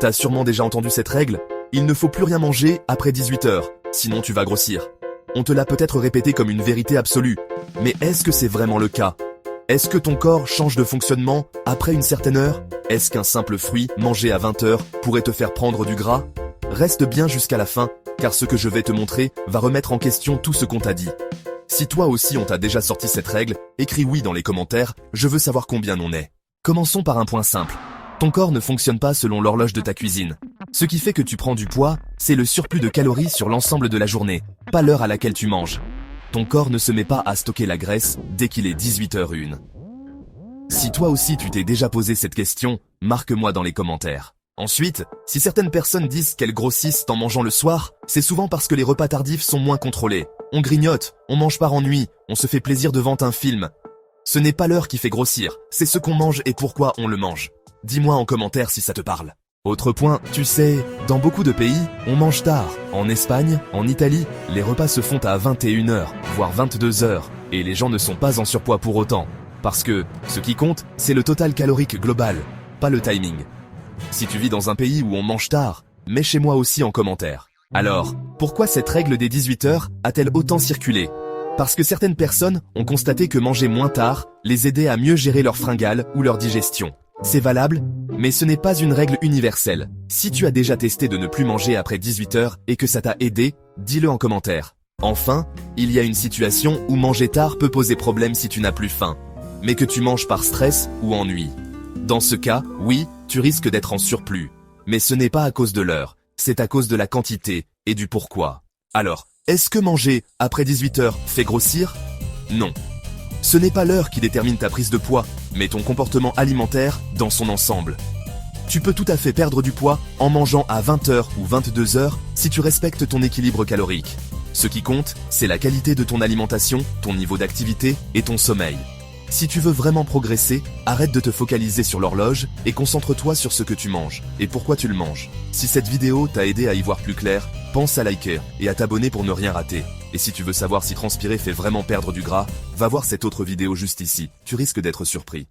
T'as sûrement déjà entendu cette règle, il ne faut plus rien manger après 18 heures, sinon tu vas grossir. On te l'a peut-être répété comme une vérité absolue, mais est-ce que c'est vraiment le cas? Est-ce que ton corps change de fonctionnement après une certaine heure? Est-ce qu'un simple fruit mangé à 20 heures pourrait te faire prendre du gras? Reste bien jusqu'à la fin, car ce que je vais te montrer va remettre en question tout ce qu'on t'a dit. Si toi aussi on t'a déjà sorti cette règle, écris oui dans les commentaires, je veux savoir combien on est. Commençons par un point simple. Ton corps ne fonctionne pas selon l'horloge de ta cuisine. Ce qui fait que tu prends du poids, c'est le surplus de calories sur l'ensemble de la journée, pas l'heure à laquelle tu manges. Ton corps ne se met pas à stocker la graisse dès qu'il est 18h01. Si toi aussi tu t'es déjà posé cette question, marque-moi dans les commentaires. Ensuite, si certaines personnes disent qu'elles grossissent en mangeant le soir, c'est souvent parce que les repas tardifs sont moins contrôlés. On grignote, on mange par ennui, on se fait plaisir devant un film. Ce n'est pas l'heure qui fait grossir, c'est ce qu'on mange et pourquoi on le mange. Dis-moi en commentaire si ça te parle. Autre point, tu sais, dans beaucoup de pays, on mange tard. En Espagne, en Italie, les repas se font à 21h, voire 22h, et les gens ne sont pas en surpoids pour autant. Parce que, ce qui compte, c'est le total calorique global, pas le timing. Si tu vis dans un pays où on mange tard, mets chez moi aussi en commentaire. Alors, pourquoi cette règle des 18h a-t-elle autant circulé? Parce que certaines personnes ont constaté que manger moins tard les aidait à mieux gérer leur fringale ou leur digestion. C'est valable, mais ce n'est pas une règle universelle. Si tu as déjà testé de ne plus manger après 18h et que ça t'a aidé, dis-le en commentaire. Enfin, il y a une situation où manger tard peut poser problème si tu n'as plus faim, mais que tu manges par stress ou ennui. Dans ce cas, oui, tu risques d'être en surplus. Mais ce n'est pas à cause de l'heure, c'est à cause de la quantité et du pourquoi. Alors, est-ce que manger après 18h fait grossir? Non. Ce n'est pas l'heure qui détermine ta prise de poids, mais ton comportement alimentaire dans son ensemble. Tu peux tout à fait perdre du poids en mangeant à 20h ou 22h si tu respectes ton équilibre calorique. Ce qui compte, c'est la qualité de ton alimentation, ton niveau d'activité et ton sommeil. Si tu veux vraiment progresser, arrête de te focaliser sur l'horloge et concentre-toi sur ce que tu manges et pourquoi tu le manges. Si cette vidéo t'a aidé à y voir plus clair, pense à liker et à t'abonner pour ne rien rater. Et si tu veux savoir si transpirer fait vraiment perdre du gras, va voir cette autre vidéo juste ici, tu risques d'être surpris.